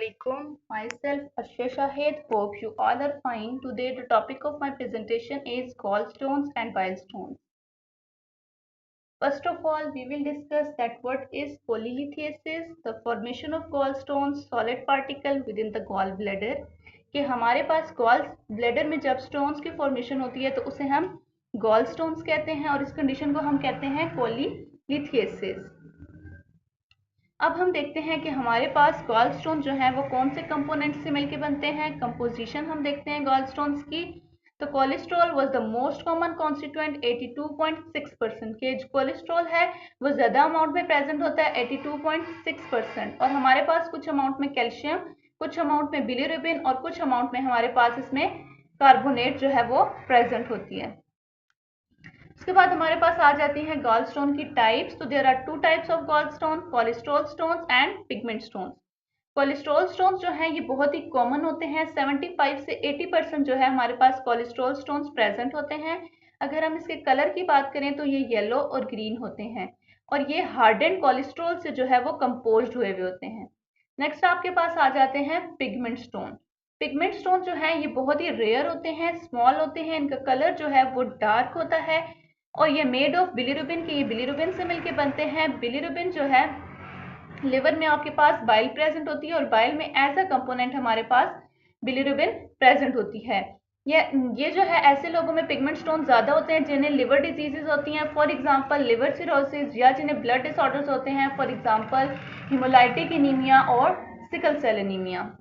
Assalamualaikum. Myself Ashya Shahid. Hope you all are fine. Today the topic of my presentation is gallstones and bile stones. First of all, we will discuss that what is polylithiasis, the formation of gallstones, solid particle within the gallbladder. कि हमारे पास gall bladder में जब stones की formation होती है तो उसे हम गॉल स्टोन्स कहते हैं और इस कंडीशन को हम कहते हैं पोलीलिथियसिस। अब हम देखते हैं कि हमारे पास गॉलस्टोन जो है वो कौन से कंपोनेंट से मिलकर बनते हैं। कंपोजिशन हम देखते हैं गॉलस्टोन्स की। तो cholesterol was the most common constituent 82.6%। के जो कोलेस्ट्रॉल है वो ज्यादा अमाउंट में प्रेजेंट होता है 82.6%। और हमारे पास कुछ अमाउंट में कैल्शियम, कुछ अमाउंट में बिलीरुबिन और कुछ अमाउंट में हमारे पास इसमें कार्बोनेट जो है वो प्रेजेंट होती है। उसके बाद हमारे पास आ जाती हैं गॉलस्टोन की टाइप्स। तो there are two types of gallstone, cholesterol stones and pigment stones. Cholesterol stones जो है ये बहुत ही कॉमन होते हैं। 75 से 80% जो है हमारे पास कोलेस्ट्रॉल स्टोन्स प्रेजेंट होते हैं। अगर हम इसके कलर की बात करें तो ये येलो और ग्रीन होते हैं और ये हार्डेंड कोलेस्ट्रॉल से जो है वो कंपोज्ड हुए होते हैं। नेक्स्ट आपके पास आ जाते हैं पिगमेंट स्टोन। पिगमेंट स्टोन जो है ये बहुत ही रेयर होते हैं, स्मॉल होते हैं, इनका कलर जो है वो डार्क होता है और ये मेड ऑफ बिलीरुबिन के, ये बिलीरुबिन से मिलके बनते हैं। बिलीरुबिन जो है लिवर में आपके पास बाइल प्रेजेंट होती है और बाइल में एज अ कंपोनेंट हमारे पास बिलीरुबिन प्रेजेंट होती है। ये जो है ऐसे लोगों में पिगमेंट स्टोन ज्यादा होते हैं जिन्हें लिवर डिजीजेज होती हैं, फॉर एग्जांपल लिवर सिरोसिस, या जिन्हें ब्लड डिसऑर्डर्स होते हैं, फॉर एग्जांपल हिमोलाइटिक एनीमिया और सिकल सेल एनीमिया।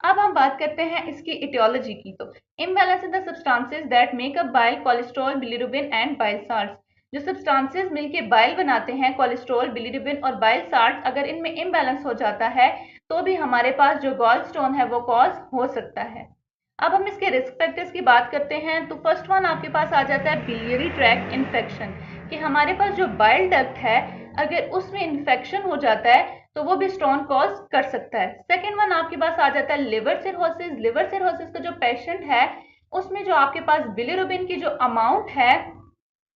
अब हम बात करते हैं इसकी इटियोलॉजी की। तो imbalance in the substances that make up bile, cholesterol, bilirubin and bile salts. जो सब्सटेंसेस मिलके बाइल बनाते हैं, कोलेस्ट्रॉल, बिलीरुबिन और बाइल साल्ट्स, अगर इनमें इम्बैलेंस हो जाता है तो भी हमारे पास जो गॉल स्टोन है वो कॉज हो सकता है। अब हम इसके रिस्क फैक्टर्स की बात करते हैं। तो फर्स्ट वन आपके पास आ जाता है बिलियरी ट्रैक्ट इन्फेक्शन, कि हमारे पास जो बाइल डक्ट है अगर उसमें इन्फेक्शन हो जाता है तो वो भी स्टोन कॉज कर सकता है। सेकेंड वन आपके पास आ जाता है लिवर सिरोसिस। लिवर सिरोसिस का जो पेशेंट है उसमें जो आपके पास बिलीरुबिन की जो अमाउंट है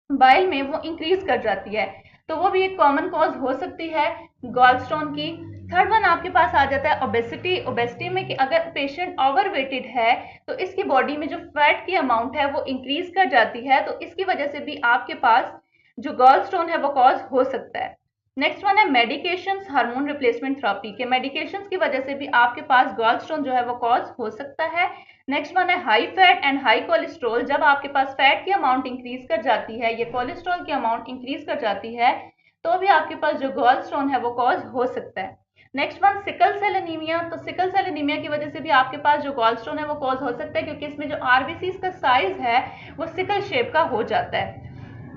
बाइल में वो इंक्रीज कर जाती है, तो वो भी एक कॉमन कॉज हो सकती है गॉल स्टोन की। थर्ड वन आपके पास आ जाता है ओबेसिटी। ओबेसिटी में कि अगर पेशेंट ओवरवेटेड है तो इसकी बॉडी में जो फैट की अमाउंट है वो इंक्रीज कर जाती है, तो इसकी वजह से भी आपके पास जो गॉल स्टोन है वो कॉज हो सकता है। नेक्स्ट वन है मेडिकेशंस, हार्मोन रिप्लेसमेंट थेरेपी के मेडिकेशंस की वजह से भी आपके पास गॉल स्टोन जो है वो कॉज हो सकता है। नेक्स्ट वन है high fat and high cholesterol. जब आपके पास फैट की अमाउंट इंक्रीज कर जाती है या कोलेस्ट्रॉल की अमाउंट इंक्रीज कर जाती है तो भी आपके पास जो गॉल स्टोन है वो कॉज हो सकता है। Next one sickle cell anaemia. तो सिकल सेल एनीमिया की वजह से भी आपके पास जो गॉल स्टोन है वो कॉज हो सकता है, क्योंकि इसमें जो आरबीसी का साइज है वो सिकल शेप का हो जाता है।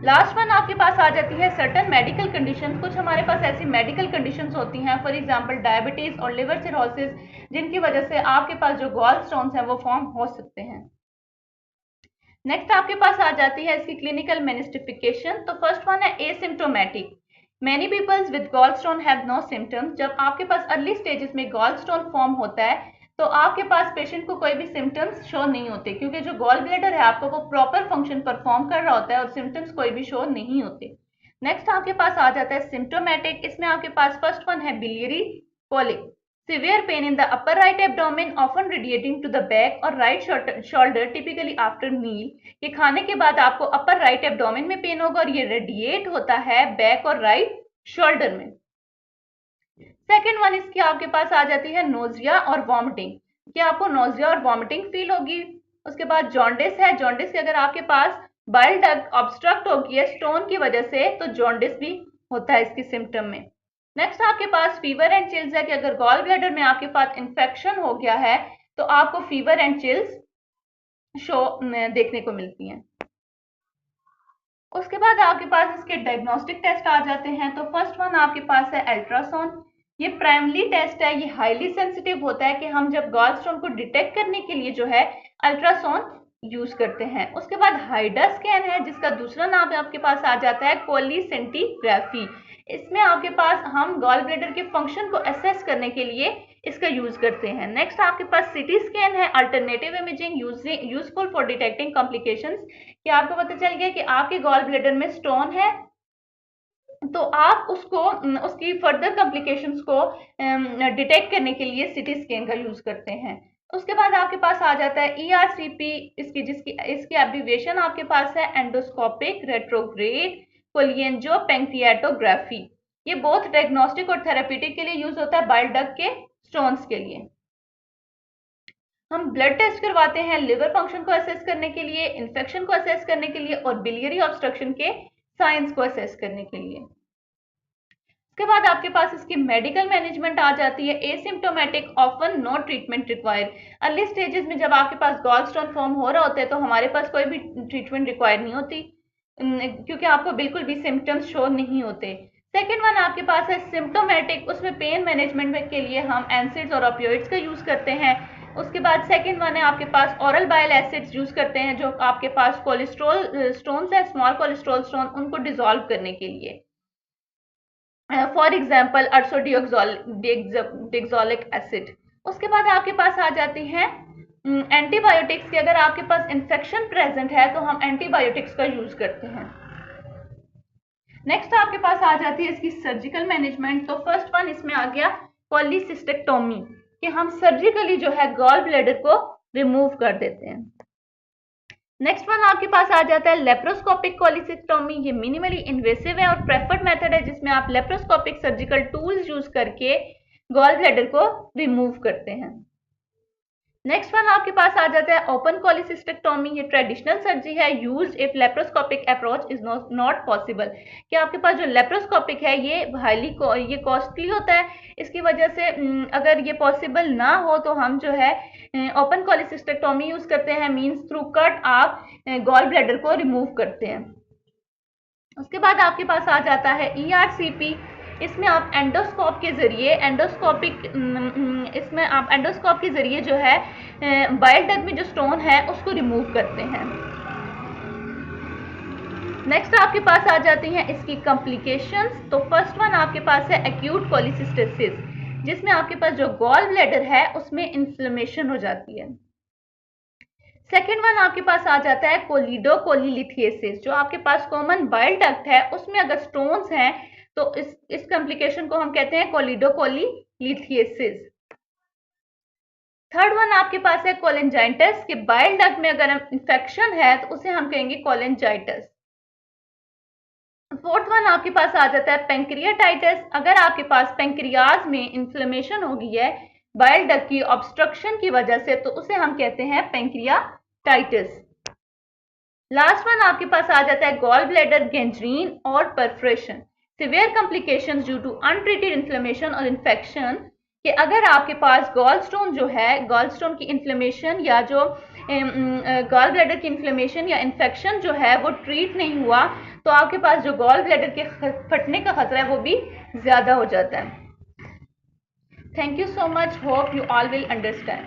लास्ट वन आपके पास आ जाती है सर्टन मेडिकल कंडीशन। कुछ हमारे पास ऐसी मेडिकल कंडीशंस होती हैं, फॉर एग्जांपल डायबिटीज और लिवर सिरोसिस, जिनकी वजह से आपके पास जो गॉल स्टोन्स हैं वो फॉर्म हो सकते हैं। नेक्स्ट आपके पास आ जाती है इसकी क्लिनिकल मैनिफेस्टेशन। तो फर्स्ट वन है asymptomatic. Many peoples with gall stone have no symptoms. जब आपके पास अर्ली स्टेजेस में गॉल स्टोन फॉर्म होता है तो आपके पास पेशेंट को कोई भी सिम्टम्स शो नहीं होते, क्योंकि जो गॉल ब्लैडर है आपको वो प्रॉपर फंक्शन परफॉर्म कर रहा होता है और सिम्टम्स कोई भी शो नहीं होते। नेक्स्ट आपके पास आ जाता है सिम्टोमेटिक। इसमें आपके पास फर्स्ट वन है biliary colic, severe pain in the upper right abdomen often radiating to the back or right shoulder typically after meal। कि खाने के बाद आपको अपर राइट एब्डोमेन में पेन होगा और ये रेडिएट होता है बैक और राइट शोल्डर में। सेकेंड वन इसकी आपके पास आ जाती है नोजिया और वॉमिटिंग, कि आपको नोजिया और वॉमिटिंग फील होगी। उसके बाद जॉन्डिस है। जॉन्डिस के अगर आपके पास बाइल डक्ट ऑब्स्ट्रक्ट होगी है स्टोन की वजह से तो जॉन्डिस भी होता है इसकी सिम्टम में। नेक्स्ट आपके पास फीवर एंड चिल्स है, कि अगर गॉल ब्लैडर में आपके पास इंफेक्शन हो गया है तो आपको फीवर एंड चिल्स शो देखने को मिलती हैं। उसके बाद आपके पास इसके डायग्नोस्टिक टेस्ट आ जाते हैं। तो फर्स्ट वन आपके पास है अल्ट्रासाउंड। ये प्राइमरी टेस्ट है, ये हाईली सेंसिटिव होता है कि हम जब गॉल स्टोन को डिटेक्ट करने के लिए जो है अल्ट्रासाउंड यूज करते हैं। उसके बाद हाइडा स्कैन है, जिसका दूसरा नाम आपके पास आ जाता है कोलिसेंटीग्राफी। इसमें आपके पास हम गॉल ब्लैडर के फंक्शन को असेस करने के लिए इसका यूज करते हैं। नेक्स्ट आपके पास सिटी स्कैन है, alternative imaging useful for detecting complications, कि आपको पता चल गया कि आपके गॉल ब्लैडर में स्टोन है तो आप उसको उसकी फर्दर कॉम्प्लिकेशंस को डिटेक्ट करने के लिए सीटी स्कैन का यूज करते हैं। उसके बाद आपके पास आ जाता है ERCP, इसकी एब्रीविएशन आपके पास है एंडोस्कोपिक रेट्रोग्रेड कोलिएंजो पैंक्रियाटोग्राफी। ये बोथ डायग्नोस्टिक और थेरेप्यूटिक के लिए यूज होता है बाइल डक्ट के स्टोन्स के लिए। हम ब्लड टेस्ट करवाते हैं लिवर फंक्शन को असेस करने के लिए, इन्फेक्शन को असेस करने के लिए और बिलियरी ऑब्स्ट्रक्शन के साइंस को असेस करने के लिए। उसके बाद आपके पास इसकी मेडिकल मैनेजमेंट आ जाती है। Asymptomatic, often no treatment required. Early stages में जब आपके पास गॉल स्टोन फॉर्म हो रहा होता है तो हमारे पास कोई भी ट्रीटमेंट रिक्वायर्ड नहीं होती, क्योंकि आपको बिल्कुल भी सिम्टम्स शो नहीं होते। सेकेंड वन आपके पास है सिम्प्टोमेटिक, उसमें पेन मैनेजमेंट के लिए हम एंसिड्स और ओपियोइड्स का यूज करते हैं। उसके बाद सेकेंड वन है आपके पास ओरल बाइल एसिड्स यूज करते हैं, जो आपके पास कोलेस्ट्रॉल स्टोन्स है, स्मॉल कोलेस्ट्रॉल स्टोन, उनको डिसॉल्व करने के लिए। For example ursodeoxycholic acid. उसके बाद आपके पास आ जाती हैं एंटीबायोटिक्स के। अगर आपके पास इन्फेक्शन प्रेजेंट है तो हम एंटीबायोटिक्स का यूज करते हैं। नेक्स्ट आपके पास आ जाती है इसकी सर्जिकल मैनेजमेंट। तो फर्स्ट वन इसमें आ गया पॉलीसिस्टेक्टोमी, कि हम सर्जिकली जो है गॉल ब्लैडर को रिमूव कर देते हैं। नेक्स्ट वन आपके पास आ जाता है लेप्रोस्कोपिक कोलिसिस्टोमी। ये मिनिमली इन्वेसिव है और प्रेफर्ड मेथड है, जिसमें आप लेप्रोस्कोपिक सर्जिकल टूल्स यूज करके गॉल ब्लैडर को रिमूव करते हैं। नेक्स्ट वन आपके पास आ जाता है ओपन कोलिसिस्टेक्टोमी। ये ट्रेडिशनल सर्जरी है used if laparoscopic approach is not possible, कि आपके पास जो लेप्रोस्कोपिक है ये ये कॉस्टली होता है, इसकी वजह से अगर ये पॉसिबल ना हो तो हम जो है ओपन कोलिसिस्टेक्टोमी यूज करते हैं, मींस थ्रू कट आप गॉल ब्लैडर को रिमूव करते हैं। उसके बाद आपके पास आ जाता है ERCP। इसमें आप एंडोस्कोप के जरिए एंडोस्कोप के जरिए जो है बाइल डक्ट में जो स्टोन है उसको रिमूव करते हैं। नेक्स्ट आपके पास आ जाती हैं इसकी कॉम्प्लिकेशंस। तो फर्स्ट वन आपके पास है एक्यूट कोलिसिस्टेसिस, जिसमें आपके पास जो गॉल ब्लैडर है उसमें इन्फ्लेमेशन हो जाती है। सेकेंड वन आपके पास आ जाता है कोलिडोकोलिलिथिएसिस, जो आपके पास कॉमन बाइल डक्ट है उसमें अगर स्टोन्स हैं तो इस कॉम्प्लिकेशन को हम कहते हैं कोलिडोकोलिलिथिएसिस। थर्ड वन आपके पास है कोलेंजाइटिस, कि बाइल डक्ट में अगर इंफेक्शन है तो उसे हम कहेंगे कोलेंजाइटिस। फोर्थ वन आपके पास आ जाता है पेंक्रियाटाइटिस। अगर आपके पास पेंक्रियाज में इन्फ्लेमेशन हो गई है बाइल डक्ट की ऑब्स्ट्रक्शन की वजह से तो उसे हम कहते हैं पेंक्रियाटाइटिस। लास्ट वन आपके पास आ जाता है गॉल ब्लैडर गैंग्रीन और perforation, severe complications due to untreated inflammation और इन्फेक्शन, कि अगर आपके पास गॉल स्टोन जो है, गॉल स्टोन की इन्फ्लेमेशन या जो गॉल ब्लैडर की इन्फ्लेमेशन या इन्फेक्शन जो है वो ट्रीट नहीं हुआ तो आपके पास जो गॉल ब्लैडर के फटने का खतरा है वो भी ज्यादा हो जाता है। Thank you so much, hope you all will understand.